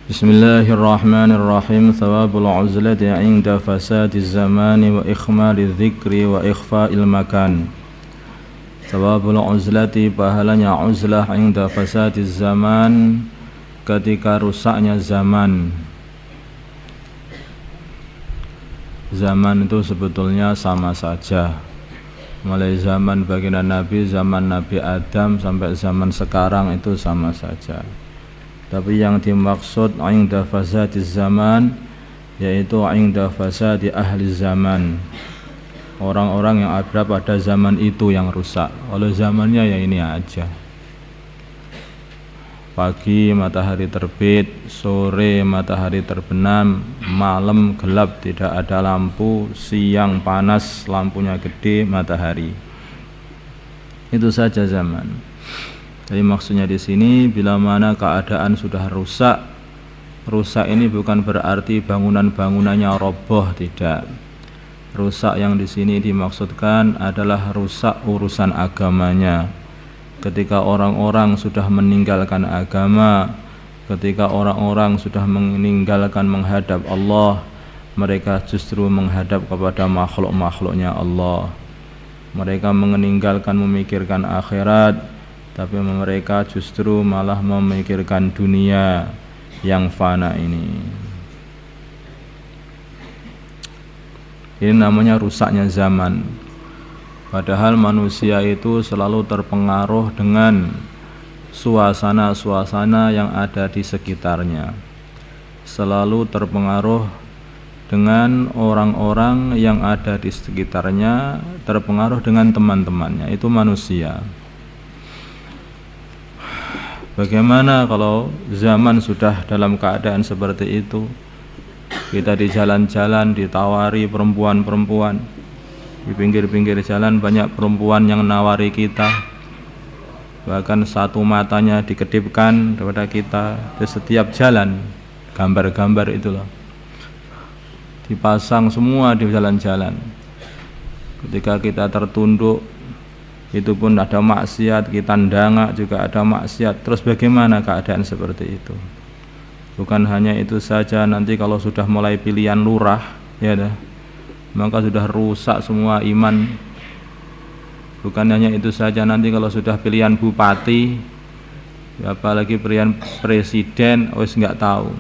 Bismillahirrahmanirrahim. Thawabul uzlati 'inda fasadiz zamani wa ikhmalidz dzikri wa ikhfa'il makan. Thawabul uzlati, pahalanya uzlah 'inda fasadiz zaman, ketika rusaknya zaman. Zaman itu sebetulnya sama saja, mulai zaman baginda Nabi, zaman Nabi Adam sampai zaman sekarang itu sama saja. Tapi yang dimaksud 'inda fasadiz zaman yaitu 'inda fasadi ahli zaman, orang-orang yang ada pada zaman itu yang rusak. Oleh zamannya ya ini aja, pagi matahari terbit, sore matahari terbenam, malam gelap tidak ada lampu, siang panas lampunya gede matahari. Itu saja zaman. Jadi maksudnya di sini, bila mana keadaan sudah rusak, rusak ini bukan berarti bangunan-bangunannya roboh, tidak. Rusak yang di sini dimaksudkan adalah rusak urusan agamanya. Ketika orang-orang sudah meninggalkan agama, ketika orang-orang sudah meninggalkan menghadap Allah, mereka justru menghadap kepada makhluk-makhluknya Allah. Mereka meninggalkan memikirkan akhirat, tapi mereka justru malah memikirkan dunia yang fana ini. Ini namanya rusaknya zaman. Padahal manusia itu selalu terpengaruh dengan suasana-suasana yang ada di sekitarnya, selalu terpengaruh dengan orang-orang yang ada di sekitarnya, terpengaruh dengan teman-temannya. Itu manusia. Bagaimana kalau zaman sudah dalam keadaan seperti itu? Kita di jalan-jalan ditawari perempuan-perempuan, di pinggir-pinggir jalan banyak perempuan yang nawari kita, bahkan satu matanya dikedipkan kepada kita. Di setiap jalan gambar-gambar itulah dipasang semua di jalan-jalan. Ketika kita tertunduk, itu pun ada maksiat, kita ndangak juga ada maksiat. Terus bagaimana keadaan seperti itu? Bukan hanya itu saja, nanti kalau sudah mulai pilihan lurah, ya dah, maka sudah rusak semua iman. Bukan hanya itu saja, nanti kalau sudah pilihan bupati, apalagi pilihan presiden, wis nggak tahu.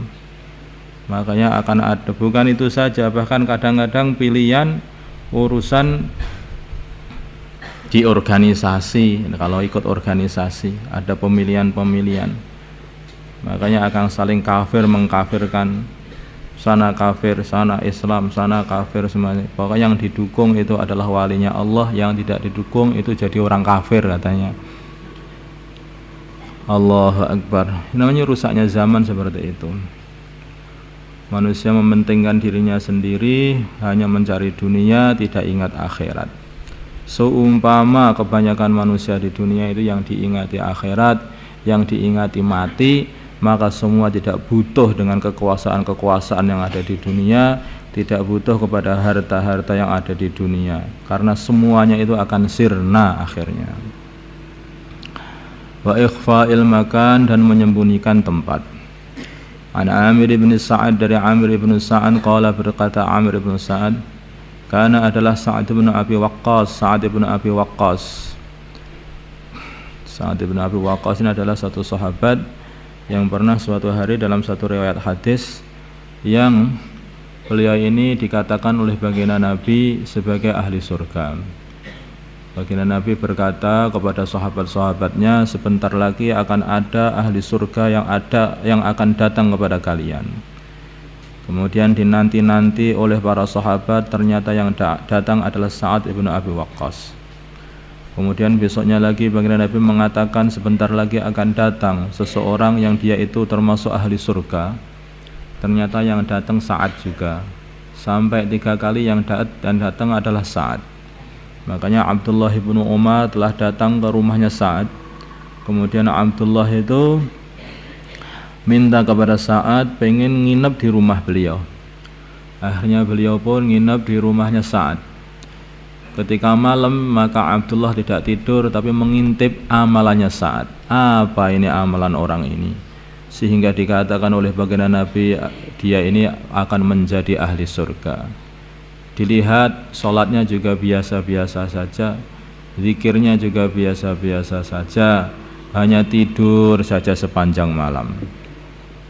Makanya akan ada, bukan itu saja, bahkan kadang-kadang pilihan urusan di organisasi. Kalau ikut organisasi ada pemilihan-pemilihan, makanya akan saling kafir mengkafirkan, sana kafir, sana Islam, sana kafir semuanya. Pokoknya yang didukung itu adalah walinya Allah, yang tidak didukung itu jadi orang kafir katanya. Allahu Akbar. Namanya rusaknya zaman seperti itu. Manusia mementingkan dirinya sendiri, hanya mencari dunia, tidak ingat akhirat. Seumpama kebanyakan manusia di dunia itu yang diingati akhirat, yang diingati mati, maka semua tidak butuh dengan kekuasaan-kekuasaan yang ada di dunia, tidak butuh kepada harta-harta yang ada di dunia, karena semuanya itu akan sirna akhirnya. Wa ikhfa'il makan, dan menyembunyikan tempat. An Amir bin Sa'ad, dari Amir bin Sa'ad qala, berkata Amir bin Sa'ad, karena adalah Sa'ad bin Abi Waqqas. Sa'ad bin Abi Waqqas ini adalah satu sahabat yang pernah suatu hari dalam satu riwayat hadis yang beliau ini dikatakan oleh baginda Nabi sebagai ahli surga. Baginda Nabi berkata kepada sahabat-sahabatnya, sebentar lagi akan ada ahli surga yang akan datang kepada kalian. Kemudian dinanti-nanti oleh para sahabat, ternyata yang datang adalah Sa'ad ibn Abi Waqqas. Kemudian besoknya lagi baginda Nabi mengatakan, sebentar lagi akan datang seseorang yang dia itu termasuk ahli surga. Ternyata yang datang Sa'ad juga. Sampai 3 kali yang datang adalah Sa'ad. Makanya Abdullah bin Umar telah datang ke rumahnya Sa'ad. Kemudian Abdullah itu minta kepada Sa'ad pengen nginep di rumah beliau. Akhirnya beliau pun nginep di rumahnya Sa'ad. Ketika malam maka Abdullah tidak tidur tapi mengintip amalannya Sa'ad. Apa ini amalan orang ini? Sehingga dikatakan oleh baginda Nabi dia ini akan menjadi ahli surga. Dilihat sholatnya juga biasa-biasa saja, zikirnya juga biasa-biasa saja, hanya tidur saja sepanjang malam.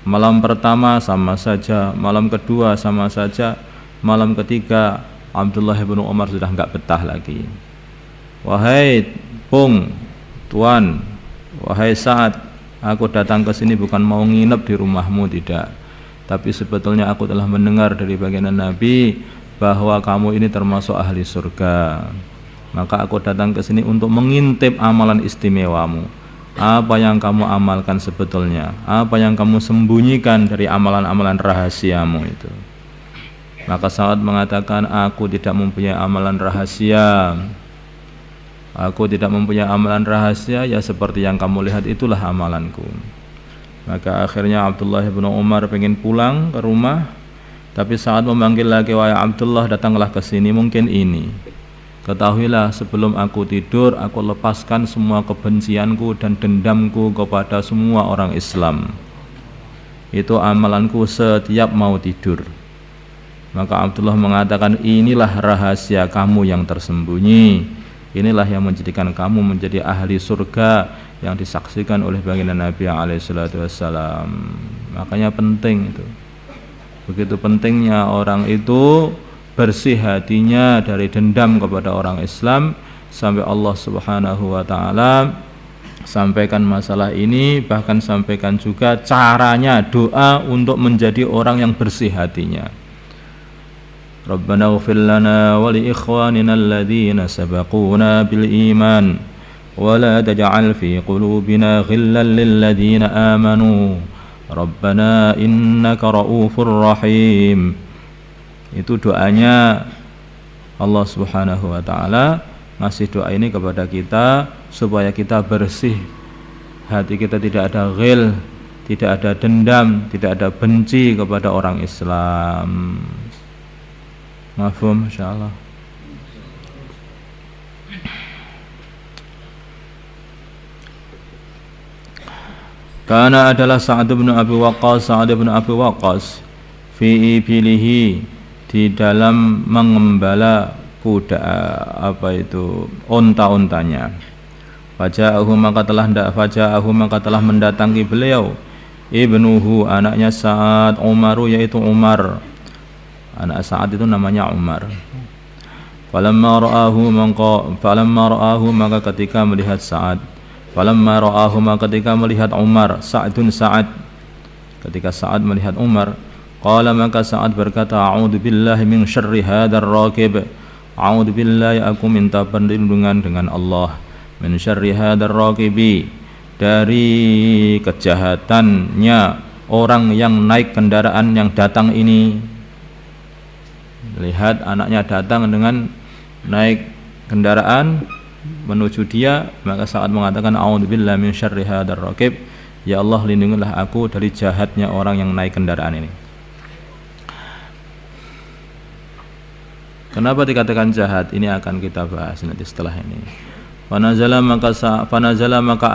Malam pertama sama saja, malam kedua sama saja, malam ketiga Abdullah bin Umar sudah enggak betah lagi. Wahai Pung, Tuan, wahai Sa'ad, aku datang ke sini bukan mau nginep di rumahmu, tidak. Tapi sebetulnya aku telah mendengar dari baginda Nabi bahwa kamu ini termasuk ahli surga. Maka aku datang ke sini untuk mengintip amalan istimewamu. Apa yang kamu amalkan sebetulnya? Apa yang kamu sembunyikan dari amalan-amalan rahasiamu itu? Maka Sa'ad mengatakan, aku tidak mempunyai amalan rahasia. Aku tidak mempunyai amalan rahasia, ya seperti yang kamu lihat itulah amalanku. Maka akhirnya Abdullah bin Umar pengen pulang ke rumah, tapi Sa'ad memanggil lagi, wahai Abdullah, datanglah ke sini, mungkin ini. Ketahuilah sebelum aku tidur, aku lepaskan semua kebencianku dan dendamku kepada semua orang Islam. Itu amalanku setiap mau tidur. Maka Abdullah mengatakan, inilah rahasia kamu yang tersembunyi. Inilah yang menjadikan kamu menjadi ahli surga yang disaksikan oleh baginda Nabi SAW. Makanya penting itu. Begitu pentingnya orang itu bersih hatinya dari dendam kepada orang Islam, sampai Allah Subhanahu wa taala sampaikan masalah ini, bahkan sampaikan juga caranya doa untuk menjadi orang yang bersih hatinya. Rabbana ighfir lana wa li ikhwanina alladhina sabaquna bil iman wa la taj'al fi qulubina ghillan lil ladzina amanu Rabbana innaka ra'ufur rahim. Itu doanya Allah Subhanahu wa taala ngasih doa ini kepada kita supaya kita bersih hati kita, tidak ada ghil, tidak ada dendam, tidak ada benci kepada orang Islam. Mafhum insyaallah. Karena adalah Sa'ad bin Abi Waqqas fi ibilihi, di dalam mengembala kuda unta-untanya. Faja'ahu maka telah mendatangi beliau ibnuhu, anaknya Sa'ad, Umaru, yaitu Umar. Anak Sa'ad itu namanya Umar. Falamma ra'ahu maka ketika melihat Sa'ad, ketika melihat Umar, Sa'ad, ketika Sa'ad melihat Umar, qala maka Sa'ad berkata, a'udzu billahi min syarri hadzal raqib. A'udzu billahi, aku minta perlindungan dengan Allah, min syarri hadzal raqibi, dari kejahatannya orang yang naik kendaraan yang datang ini. Lihat anaknya datang dengan naik kendaraan menuju dia, maka Sa'ad mengatakan, a'udzubillahi min syarri hadzal raqib, ya Allah lindungilah aku dari jahatnya orang yang naik kendaraan ini. Kenapa dikatakan jahat? Ini akan kita bahas nanti setelah ini. Fanazala maka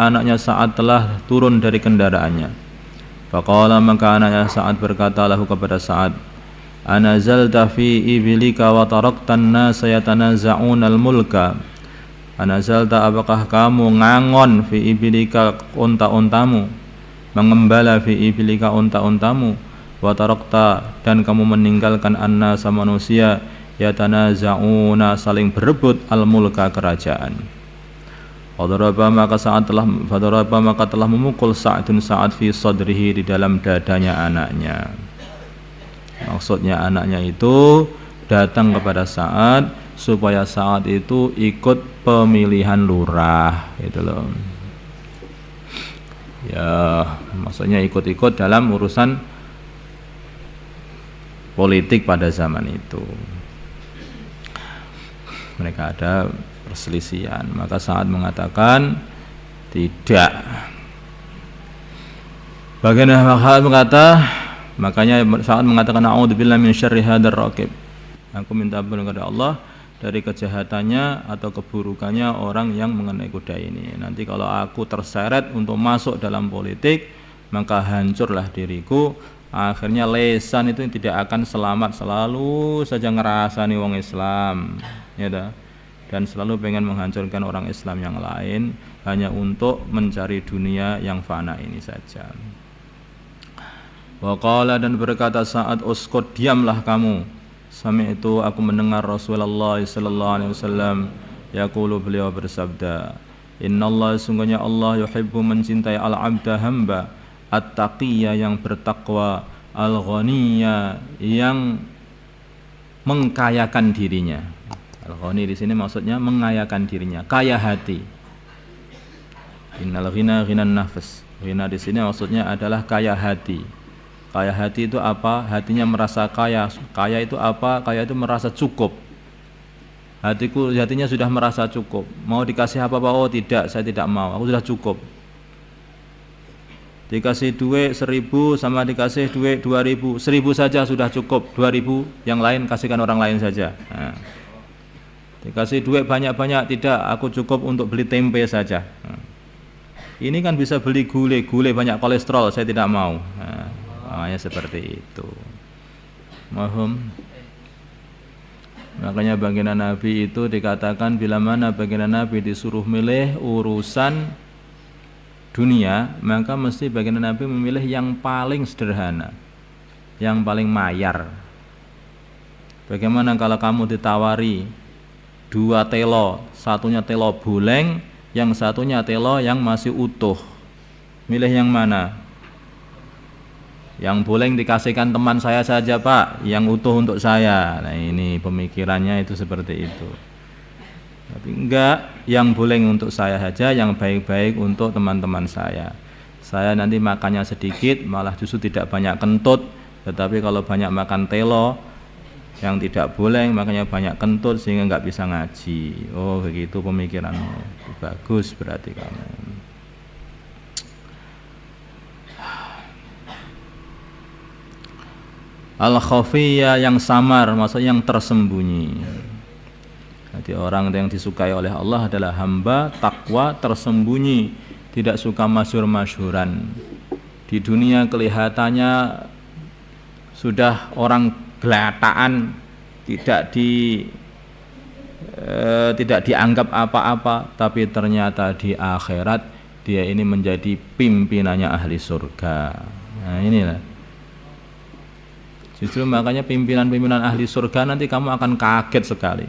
anaknya Sa'ad telah turun dari kendaraannya. Faqala maka anaknya Sa'ad berkata lahu kepada Sa'ad, anazalta fi ibilika wa taraktan nasa yatanaza'unal mulka. Anazalta, apakah kamu ngangon fi ibilika, unta-untamu, mengembala fi ibilika, unta-untamu, wa tarakta, dan kamu meninggalkan annasa, manusia, yatanaza'una, saling berebut, al mulka, kerajaan. Fadaraba maka telah memukul Sa'dun Sa'ad fi sadrihi, di dalam dadanya anaknya. Maksudnya anaknya itu datang kepada Sa'ad supaya Sa'ad itu ikut pemilihan lurah, gitu loh. Ya, maksudnya ikut-ikut dalam urusan politik pada zaman itu. Mereka ada perselisihan, maka Sa'ad mengatakan Tidak. Bagian hal berkata, makanya saat mengatakan a'udzubillahi min syarri hadzal raqib. Aku minta perlindungan kepada Allah dari kejahatannya atau keburukannya orang yang mengenai kuda ini. Nanti kalau aku terseret untuk masuk dalam politik, maka hancurlah diriku. Akhirnya lesan itu tidak akan selamat, selalu saja ngerasani wong Islam, ya dah. Dan selalu pengen menghancurkan orang Islam yang lain hanya untuk mencari dunia yang fana ini saja. Waqala, dan berkata saat uskut, diamlah kamu. Sami itu aku mendengar Rasulullah sallallahu alaihi wasallam yaqulu, beliau bersabda, innallaha, sungguhnya Allah, yuhibbu, mencintai al-abda, hamba, at-taqiyya, yang bertakwa, al-ghaniyya, yang mengkayakan dirinya. Al-ghani di sini maksudnya mengayakan dirinya, kaya hati. Innal ghina ghinan nafs. Ghina di sini maksudnya adalah kaya hati. Kaya hati itu apa? Hatinya merasa kaya. Kaya itu apa? Kaya itu merasa cukup. Hatinya sudah merasa cukup. Mau dikasih apa-apa? Oh tidak, saya tidak mau. Aku sudah cukup. Dikasih duit 1.000 sama dikasih duit 2.000. 1.000 saja sudah cukup. 2.000 yang lain kasihkan orang lain saja. Nah. Dikasih duit banyak-banyak, tidak, aku cukup untuk beli tempe saja. Nah. Ini kan bisa beli gulai banyak kolesterol, saya tidak mau. Nah, makanya seperti itu. Mahum. Makanya baginda Nabi itu dikatakan bila mana baginda Nabi disuruh milih urusan dunia, maka mesti baginda Nabi memilih yang paling sederhana, yang paling mayar. Bagaimana kalau kamu ditawari 2 telo, satunya telo buleng, yang satunya telo yang masih utuh, milih yang mana? Yang buleng dikasihkan teman saya saja Pak, yang utuh untuk saya. Nah ini pemikirannya itu seperti itu. Tapi enggak, yang buleng untuk saya saja, yang baik-baik untuk teman-teman saya. Saya nanti makannya sedikit, malah justru tidak banyak kentut. Tetapi kalau banyak makan telo yang tidak boleh, makanya banyak kentut sehingga nggak bisa ngaji. Oh begitu pemikiranmu, bagus berarti kamu. Al-khafiyya, yang samar, maksudnya yang tersembunyi. Jadi orang yang disukai oleh Allah adalah hamba takwa tersembunyi, tidak suka masyhur-masyhuran. Di dunia kelihatannya sudah orang gelataan, tidak dianggap apa-apa, tapi ternyata di akhirat dia ini menjadi pimpinannya ahli surga. Nah inilah justru makanya pimpinan-pimpinan ahli surga nanti kamu akan kaget sekali.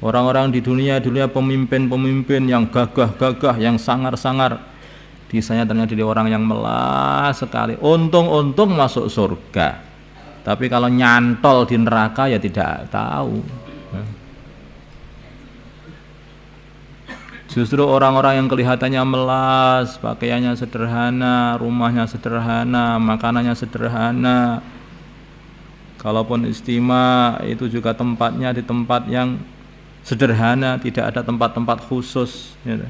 Orang-orang di dunia pemimpin-pemimpin yang gagah-gagah, yang sangar-sangar, disanya ternyata jadi orang yang melas sekali. Untung-untung masuk surga. Tapi kalau nyantol di neraka ya tidak tahu. Justru orang-orang yang kelihatannya melas, pakaiannya sederhana, rumahnya sederhana, makanannya sederhana. Kalaupun istima itu juga tempatnya di tempat yang sederhana, tidak ada tempat-tempat khusus. Ya.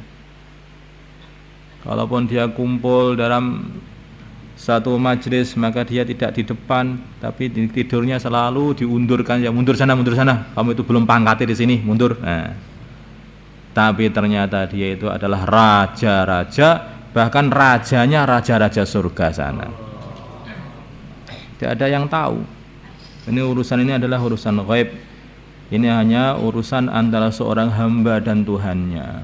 Kalaupun dia kumpul dalam satu majelis, maka dia tidak di depan, tapi tidurnya selalu diundurkan, ya mundur sana, kamu itu belum pangkatnya di sini, mundur. Nah, tapi ternyata dia itu adalah raja-raja, bahkan rajanya raja-raja surga sana. Tidak ada yang tahu. Ini urusan ini adalah urusan ghaib. Ini hanya urusan antara seorang hamba dan Tuhannya,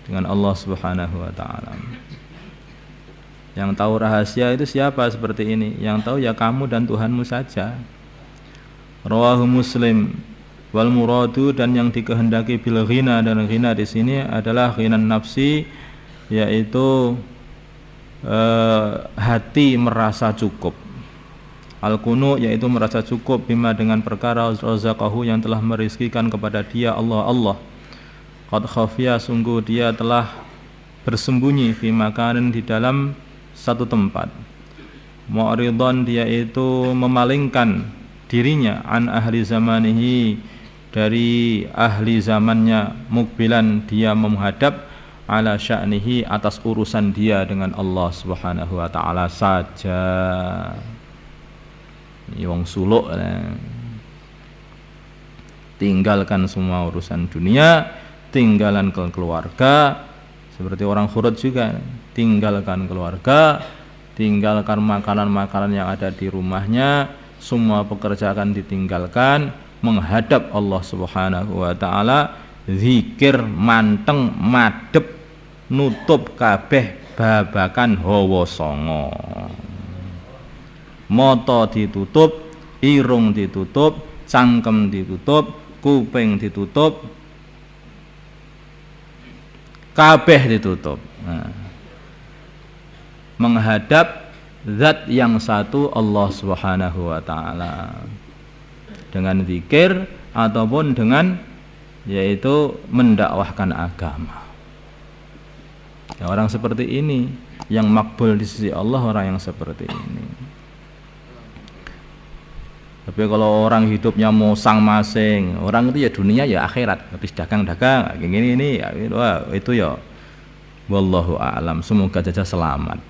dengan Allah Subhanahu wa taala. Yang tahu rahasia itu siapa seperti ini? Yang tahu ya kamu dan Tuhanmu saja. Rawahu Muslim. Wal muradu, dan yang dikehendaki bil ghina, dan ghina di sini adalah ghinan nafsi, yaitu hati merasa cukup. Al qunu, yaitu merasa cukup bima, dengan perkara razaqahu, yang telah merizkikan kepada dia Allah. Qad khafiya, sungguh dia telah bersembunyi fi makanin, di dalam satu tempat. Mu'ridhan, dia itu memalingkan dirinya an ahli zamanihi, dari ahli zamannya. Mukbilan, dia menghadap ala sya'nihi, atas urusan dia dengan Allah Subhanahu wa taala saja. Ini wong suluk, tinggalkan semua urusan dunia, tinggalkan keluarga, seperti orang khurut juga, tinggalkan keluarga, tinggalkan makanan-makanan yang ada di rumahnya, semua pekerjaan ditinggalkan, menghadap Allah Subhanahu wa taala, zikir manteng madhep, nutup kabeh babakan hawa sanga. Mata ditutup, irung ditutup, cangkem ditutup, kuping ditutup, kabeh ditutup. Menghadap zat yang satu, Allah Subhanahu wa taala, dengan zikir ataupun dengan yaitu mendakwahkan agama. Ya, orang seperti ini yang makbul di sisi Allah, orang yang seperti ini. Tapi kalau orang hidupnya mosang-masing, orang itu ya dunia ya akhirat, habis dagang-dagang kayak gini ini ya, itu ya wallahu a'lam, semoga saja selamat.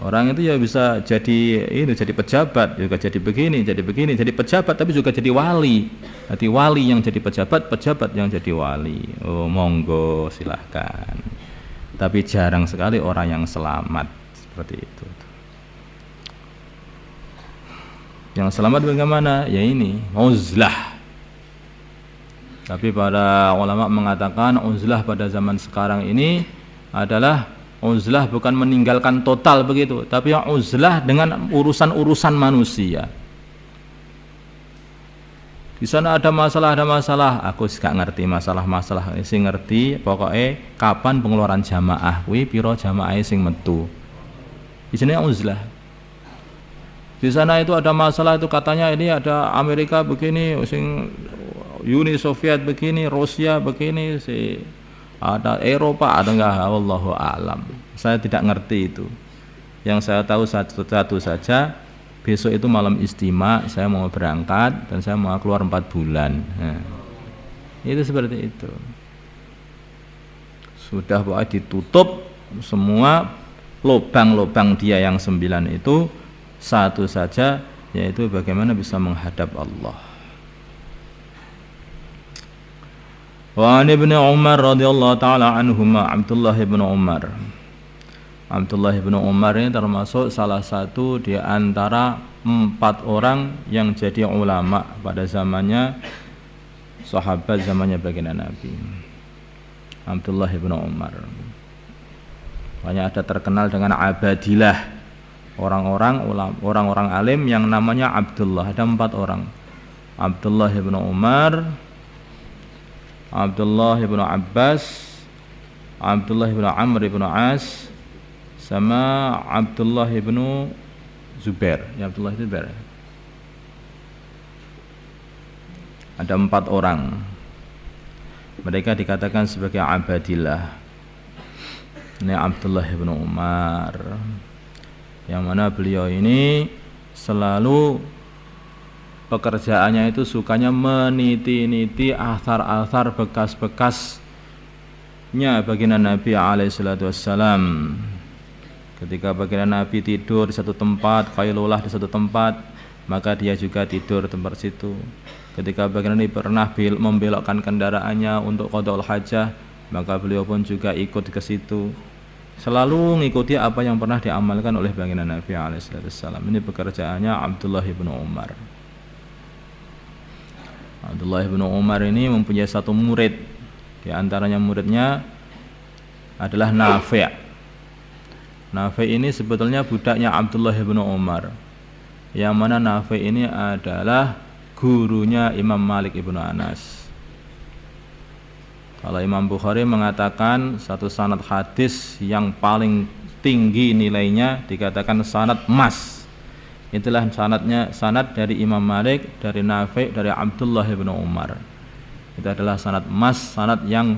Orang itu ya bisa jadi ini, jadi pejabat, juga jadi begini, jadi pejabat tapi juga jadi wali. Jadi wali yang jadi pejabat, pejabat yang jadi wali. Oh, monggo silahkan. Tapi jarang sekali orang yang selamat seperti itu. Yang selamat bagaimana? Ya ini, uzlah. Tapi para ulama mengatakan uzlah pada zaman sekarang ini adalah uzlah bukan meninggalkan total begitu, tapi yang uzlah dengan urusan-urusan manusia. Di sana ada masalah, aku gak ngerti masalah-masalah, sing ngerti pokoknya kapan pengeluaran jamaah, kuwi piro jamaah sing metu. Di sini uzlah. Di sana itu ada masalah, itu katanya ini ada Amerika begini, sing Uni Soviet begini, Rusia begini, si ada Eropa, ada enggak, wallahu a'lam. Saya tidak ngerti itu. Yang saya tahu satu saja, besok itu malam istima, saya mau berangkat dan saya mau keluar 4 bulan. Nah, itu seperti itu. Sudah pokoknya ditutup semua lubang-lubang dia yang 9 itu, satu saja, yaitu bagaimana bisa menghadap Allah. Wa an Ibnu Umar radhiyallahu taala anhuma, Abdullah bin Umar. Abdullah bin Umar ini termasuk salah satu di antara 4 orang yang jadi ulama pada zamannya sahabat, zamannya baginda Nabi. Abdullah bin Umar. Banyak ada terkenal dengan Abadilah. Orang-orang alim yang namanya Abdullah, ada 4 orang. Abdullah bin Umar, Abdullah bin Abbas, Abdullah bin Amr bin As, sama Abdullah bin Zubair. Ya, Abdullah bin Zubair. Ada 4 orang. Mereka dikatakan sebagai Abadillah. Ini Abdullah bin Umar, yang mana beliau ini selalu pekerjaannya itu sukanya meniti-niti athar-athar bekas-bekasnya baginda Nabi alaihissalatu wassalam. Ketika baginda Nabi tidur di satu tempat, qailulah di satu tempat, maka dia juga tidur di tempat situ. Ketika baginda Nabi pernah membelokkan kendaraannya untuk qada'ul hajah, maka beliau pun juga ikut ke situ. Selalu mengikuti apa yang pernah diamalkan oleh baginda Nabi alaihissalam. Ini pekerjaannya Abdullah bin Umar. Abdullah bin Umar ini mempunyai satu murid. Di antaranya muridnya adalah Nafi'. Nafi' ini sebetulnya budaknya Abdullah bin Umar. Yang mana Nafi' ini adalah gurunya Imam Malik ibnu Anas. Kalau Imam Bukhari mengatakan satu sanad hadis yang paling tinggi nilainya dikatakan sanad emas. Itulah sanad dari Imam Malik, dari Nafi', dari Abdullah bin Umar. Itu adalah sanad emas, sanad yang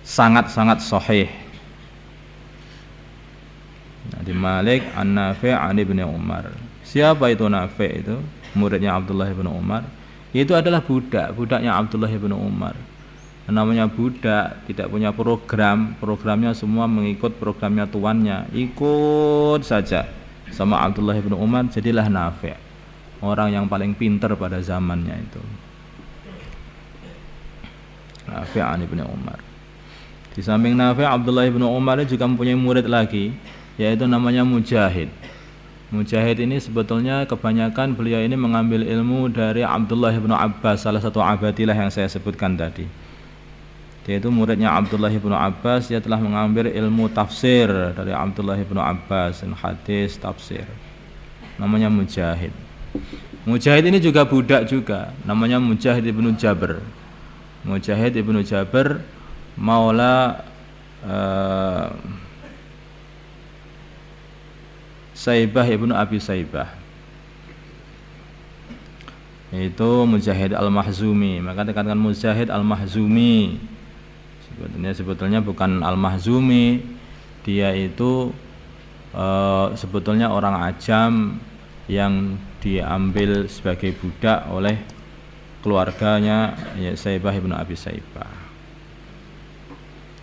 sangat-sangat sahih. Dari Malik, An-Nafi', an Ibnu Umar. Siapa itu Nafi' itu? Muridnya Abdullah bin Umar. Itu adalah budaknya Abdullah bin Umar. namanya budak, tidak punya programnya semua mengikut programnya tuannya, ikut saja sama Abdullah bin Umar, jadilah Nafi' orang yang paling pintar pada zamannya itu. Nafi' bin Umar. Di samping Nafi', Abdullah bin Umar juga mempunyai murid lagi, yaitu namanya Mujahid. Mujahid ini sebetulnya kebanyakan beliau ini mengambil ilmu dari Abdullah bin Abbas, salah satu abadilah yang saya sebutkan tadi. Dia itu muridnya Abdullah bin Abbas, dia telah mengambil ilmu tafsir dari Abdullah bin Abbas, dan hadis, tafsir. Namanya Mujahid. Mujahid ini juga budak juga, namanya Mujahid ibnu Jabr. Mujahid ibnu Jabr maula Saibah ibnu Abi Saibah, itu Mujahid Al-Mahzumi. Maka dikatakan Mujahid Al-Mahzumi, sebetulnya bukan Al-Mahzumi, dia itu sebetulnya orang ajam yang diambil sebagai budak oleh keluarganya, ya, Saibah ibnu Abi Saibah.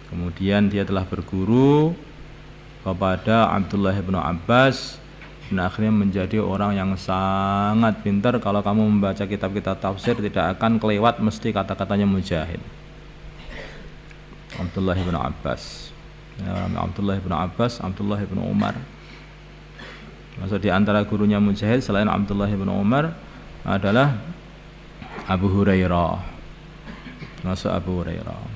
Kemudian dia telah berguru kepada Abdullah bin Abbas dan akhirnya menjadi orang yang sangat pintar. Kalau kamu membaca kitab-kitab tafsir tidak akan kelewat mesti kata-katanya Mujahid. Abdullah bin Abbas, ya, Abdullah bin Abbas, Abdullah bin Umar. Maksud di antara gurunya Mujahid selain Abdullah bin Umar adalah Abu Hurairah. Masuk Abu Hurairah.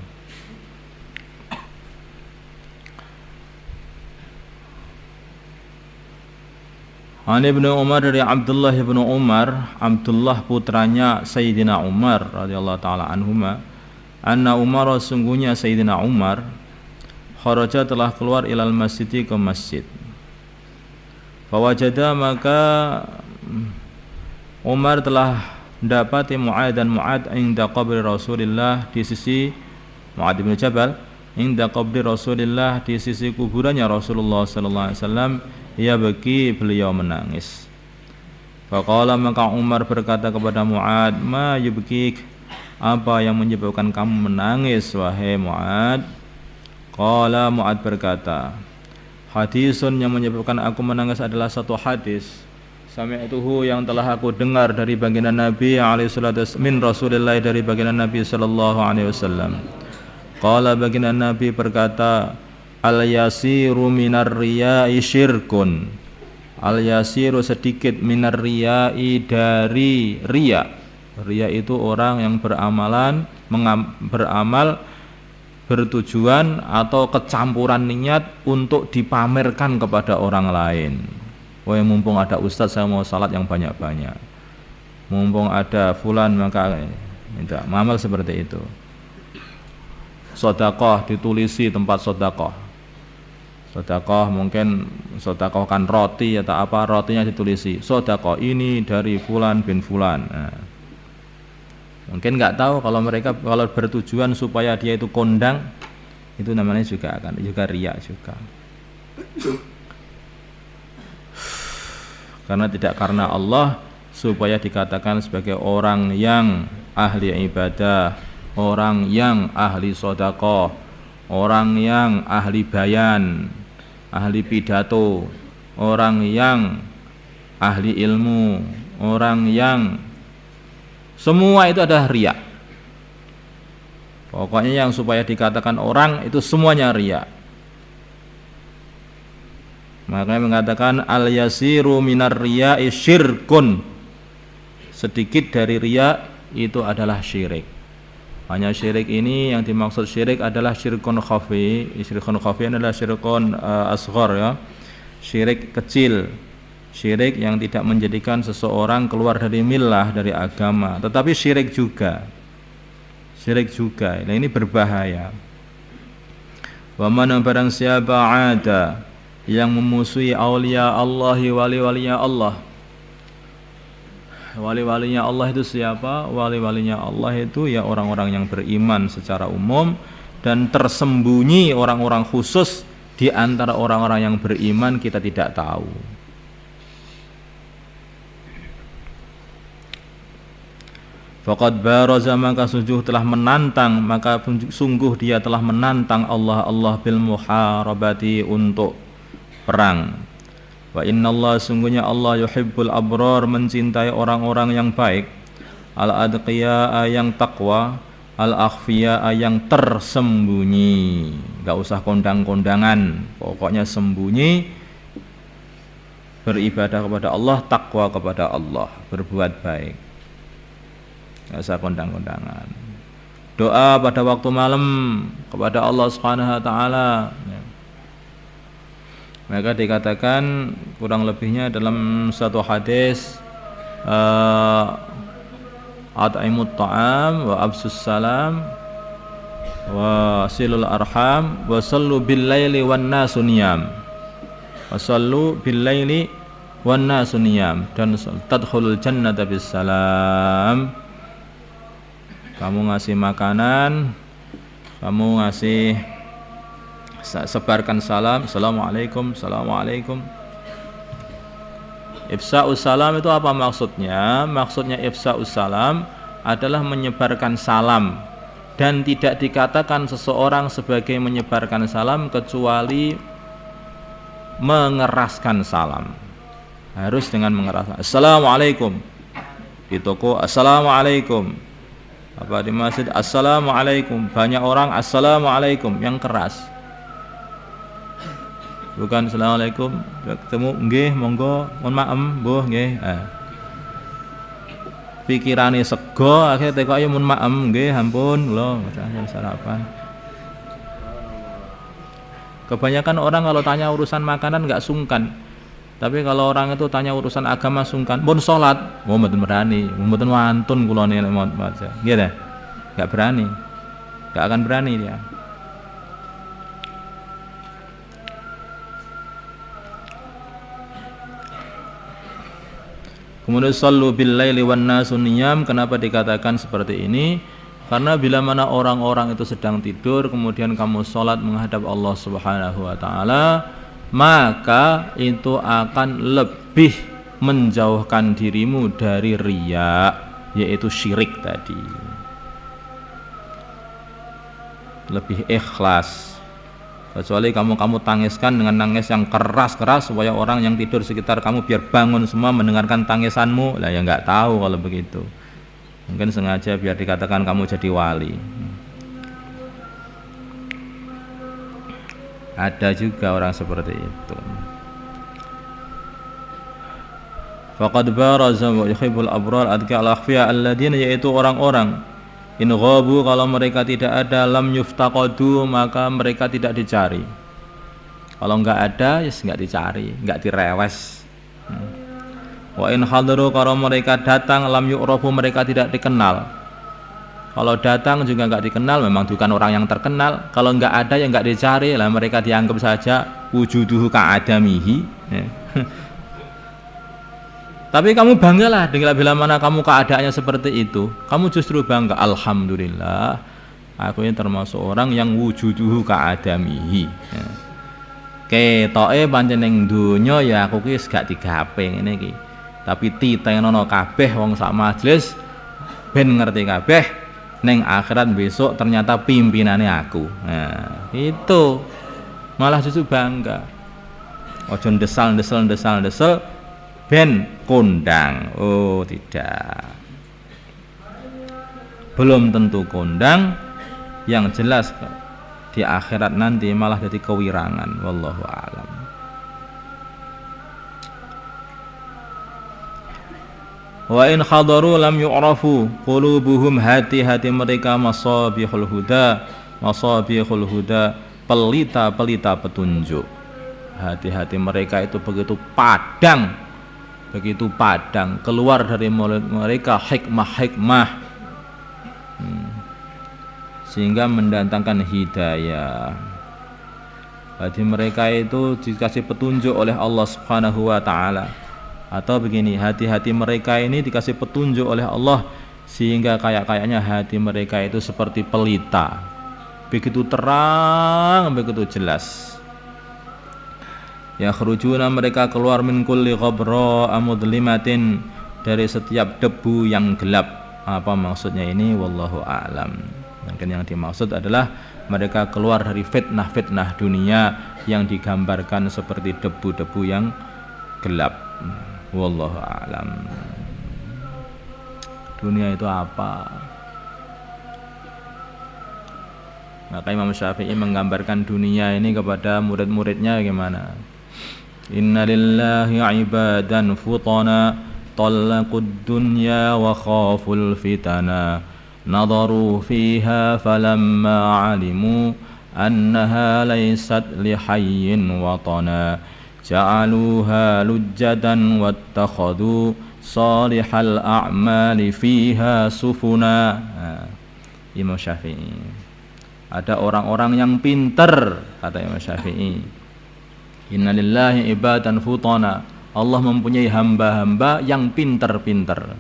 An Ibnu Umar, dari Abdullah bin Umar, Abdullah putranya Sayyidina Umar radhiyallahu taala anhuma, anna Umar, sungguhnya Sayyidina Umar, kharaja telah keluar ilal masjid, ke masjid. Fawajada, maka Umar telah mendapati Mu'ad dan Mu'ad inda qabri Rasulillah, di sisi Mu'ad bin Jabal, inda qabri Rasulillah, di sisi kuburannya Rasulullah sallallahu alaihi wasallam. Ya, bagi beliau menangis. Faqala, maka Umar berkata kepada Mu'ad, ma yubkik, apa yang menyebabkan kamu menangis wahai Mu'ad? Qala, Mu'ad berkata, hadisun, yang menyebabkan aku menangis adalah satu hadis, sami'tuhu, yang telah aku dengar dari baginda Nabi alaihi salatu min Rasulillah, dari baginda Nabi sallallahu alaihi wasallam. Qala, baginda Nabi berkata, al-yasiru minar riya'i syirkun. Al-yasiru, sedikit, minar riya'i, dari riya. Riya itu orang yang beramal bertujuan atau kecampuran niat untuk dipamerkan kepada orang lain. Oh, yang mumpung ada ustaz saya mau salat yang banyak-banyak, mumpung ada fulan maka minta ngamal seperti itu. Sedekah, ditulisi tempat sedekah. Sedekah mungkin sedekahkan roti atau apa, rotinya ditulisi sedekah ini dari fulan bin fulan. Nah, mungkin nggak tahu kalau mereka kalau bertujuan supaya dia itu kondang, itu namanya juga akan juga riya juga. Karena tidak karena Allah, supaya dikatakan sebagai orang yang ahli ibadah, orang yang ahli sedekah, orang yang ahli bayan, ahli pidato, orang yang ahli ilmu, orang yang semua itu adalah riya. Pokoknya yang supaya dikatakan orang itu semuanya riya. Makanya mengatakan al-yasiru minar riya'i syirkun, sedikit dari riya itu adalah syirik. Hanya syirik ini yang dimaksud syirik adalah syirkun khafi. Syirkun khafi adalah syirkun asghar, ya, syirik kecil, syirik yang tidak menjadikan seseorang keluar dari millah, dari agama, tetapi syirik juga. Nah, ini berbahaya. Wa man, barang siapa ada yang memusuhi aulia Allah, wali-walinya Allah. Wali-walinya Allah itu siapa? Wali-walinya Allah itu ya orang-orang yang beriman secara umum, dan tersembunyi orang-orang khusus di antara orang-orang yang beriman kita tidak tahu. Faqad baraza, maka sungguh telah menantang, maka sungguh dia telah menantang Allah bil muharabati, untuk perang. Wa innallaha, sungguhnya Allah, yuhibbul abrar, mencintai orang-orang yang baik, al adqiya, yang takwa, al akhfiya, yang tersembunyi. Enggak usah kondang-kondangan, pokoknya sembunyi, beribadah kepada Allah, takwa kepada Allah, berbuat baik. Enggak usah kondang-kondangan. Doa pada waktu malam kepada Allah Subhanahu wa taala. Maka dikatakan kurang lebihnya dalam satu hadis, at'imut ta'am wa absus salam wa silul arham wa sallu bil laili wan nasu niyam, wa sallu bil laili wan nasu niyam, dan tadkhulul jannata bis salam. Kamu ngasih makanan, kamu ngasih, sebarkan salam, assalamualaikum, assalamualaikum. Ifsa'us salam itu apa maksudnya? Maksudnya ifsa'us salam adalah menyebarkan salam, dan tidak dikatakan seseorang sebagai menyebarkan salam kecuali mengeraskan salam. Harus dengan mengeraskan. Assalamualaikum. Di toko assalamualaikum. Apa di masjid assalamualaikum. Banyak orang assalamualaikum yang keras. Bukan assalamualaikum, ketemu nggih monggo mohon maaf mbuh nggih. Pikirane sego akhirnya teko ayo mohon maaf nggih ampun lho sarapan. Kebanyakan orang kalau tanya urusan makanan enggak sungkan. Tapi kalau orang itu tanya urusan agama sungkan. Pun salat, mau mboten berani, mboten wantun kula niki maca. Nggih ta? Enggak berani. Enggak akan berani dia. Kemudian sallu bil laili wan nasu niyam. Kenapa dikatakan seperti ini? Karena bila mana orang-orang itu sedang tidur, kemudian kamu salat menghadap Allah Subhanahu wa taala, maka itu akan lebih menjauhkan dirimu dari riya, yaitu syirik tadi. Lebih ikhlas. Kecuali kamu tangiskan dengan nangis yang keras-keras supaya orang yang tidur sekitar kamu biar bangun semua mendengarkan tangisanmu. Lah ya enggak tahu kalau begitu. Mungkin sengaja biar dikatakan kamu jadi wali. Ada juga orang seperti itu. Faqad baraza wa yuhibbul abrar adqa al-akhfiya alladziina, yaitu orang-orang in ghabu, kalau mereka tidak ada, lam yuftaqadu, maka mereka tidak dicari. Kalau enggak ada, ya enggak dicari, enggak direwes. Wa in hadaru, kalau mereka datang, lam yu'rafu, mereka tidak dikenal. Kalau datang juga enggak dikenal, memang bukan orang yang terkenal. Kalau enggak ada, ya enggak dicari, lah mereka dianggap saja wujuduhu ka'adamihi. Tapi kamu banggalah dengan bila mana kamu keadaannya seperti itu. Kamu justru bangga, alhamdulillah, aku ini termasuk orang yang wujuduhu ka'adamihi. Ketoke pancen ning donya ya aku ki gak digawe ngene iki. Tapi titenono kabeh wong sak majelis ben ngerti kabeh, ning akhirat besok ternyata pimpinannya aku. Nah, itu malah justru bangga. Ojo ndesal ben kondang. Oh tidak, belum tentu kondang. Yang jelas di akhirat nanti malah jadi kewirangan. Wallahu a'lam. Wa in hadaru lam yu'rafu qulubuhum, hati-hati mereka masabihul huda, pelita-pelita petunjuk. Hati-hati mereka itu begitu padang, keluar dari mulut mereka hikmah, sehingga mendatangkan hidayah. Hati mereka itu dikasih petunjuk oleh Allah Subhanahu wa taala. Atau begini, hati-hati mereka ini dikasih petunjuk oleh Allah sehingga kayaknya hati mereka itu seperti pelita, begitu terang, begitu jelas. Yakhrujuna, mereka keluar min kulli ghabra mudlimatin, dari setiap debu yang gelap. Apa maksudnya ini? Wallahu a'lam. Mungkin yang dimaksud adalah mereka keluar dari fitnah-fitnah dunia yang digambarkan seperti debu-debu yang gelap. Wallahu a'lam. Dunia itu apa? Maka Imam Syafi'i menggambarkan dunia ini kepada murid-muridnya gimana? Inna lillahi ibadan futana talaqud dunya wa khaful fitana nadaru fiha falamma alimu annaha laysat lihayyin watana ja'aluha lujjadan wattakhadhu salihal a'mali fiha sufuna. Imam Syafi'i. Ada orang-orang yang pinter, kata Imam Syafi'i. Innalillahi ibadan futana. Allah mempunyai hamba-hamba yang pinter-pinter.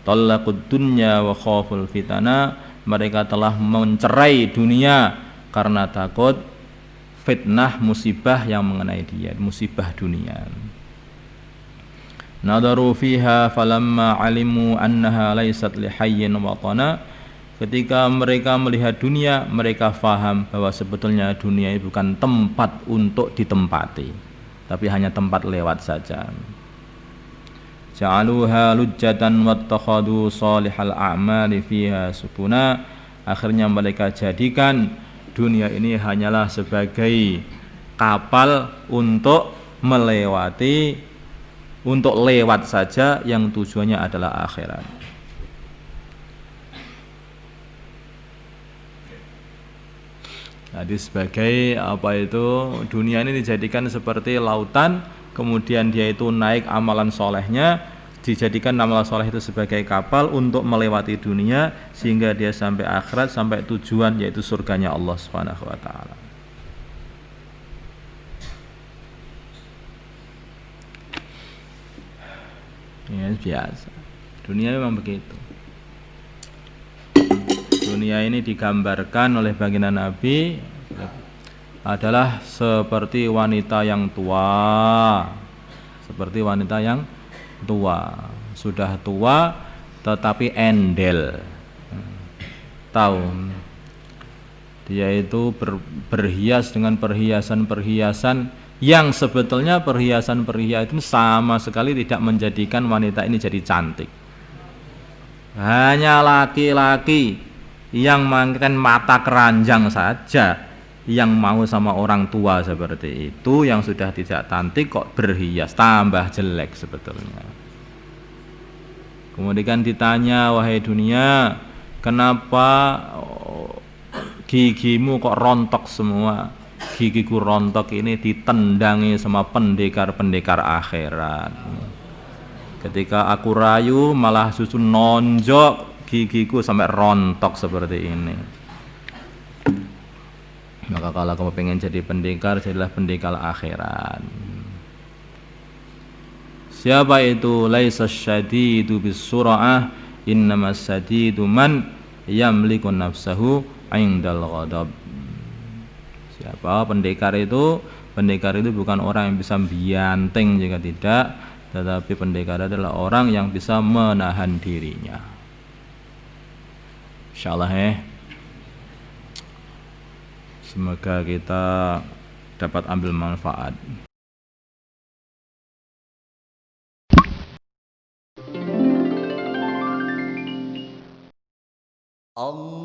Talaqud dunya wa khaful fitana. Mereka telah mencerai dunia karena takut fitnah musibah yang mengenai dia, musibah dunia. Nadaru fiha falamma alimu annaha laysat lihayyin watana. Ketika mereka melihat dunia, mereka faham bahwa sebetulnya dunia itu bukan tempat untuk ditempati, tapi hanya tempat lewat saja. Ja'aluha lujjatan wattakhadhu salihal a'mali fiha subuna. Akhirnya mereka jadikan dunia ini hanyalah sebagai kapal untuk melewati, untuk lewat saja, yang tujuannya adalah akhirat. Jadi sebagai apa itu, dunia ini dijadikan seperti lautan, kemudian dia itu naik amalan solehnya, dijadikan amalan soleh itu sebagai kapal untuk melewati dunia sehingga dia sampai akhirat, sampai tujuan yaitu surganya Allah Subhanahu wa taala. Ya biasa. Dunia memang begitu. Dunia ini digambarkan oleh baginda Nabi adalah seperti wanita yang tua. Seperti wanita yang tua. Sudah tua tetapi endel. Tahu. Dia itu berhias dengan perhiasan-perhiasan yang sebetulnya perhiasan-perhiasan itu sama sekali tidak menjadikan wanita ini jadi cantik. Hanya laki-laki yang makan mata keranjang saja yang mau sama orang tua seperti itu, yang sudah tidak cantik kok berhias, tambah jelek sebetulnya. Kemudian ditanya, wahai dunia, kenapa gigimu kok rontok semua? Gigiku rontok ini ditendangi sama pendekar-pendekar akhirat. Ketika aku rayu malah susu nonjok gigiku sampai rontok seperti ini. Maka kalau kamu pengen jadi pendekar, jadilah pendekar akhirat. Siapa itu? Laisa syadidu bisur'ah, innamas syadidu man yamliku nafsahu indal ghadab. Siapa pendekar itu? Pendekar itu bukan orang yang bisa bianting, jika tidak, tetapi pendekar adalah orang yang bisa menahan dirinya. Insyaallah semoga kita dapat ambil manfaat. Allah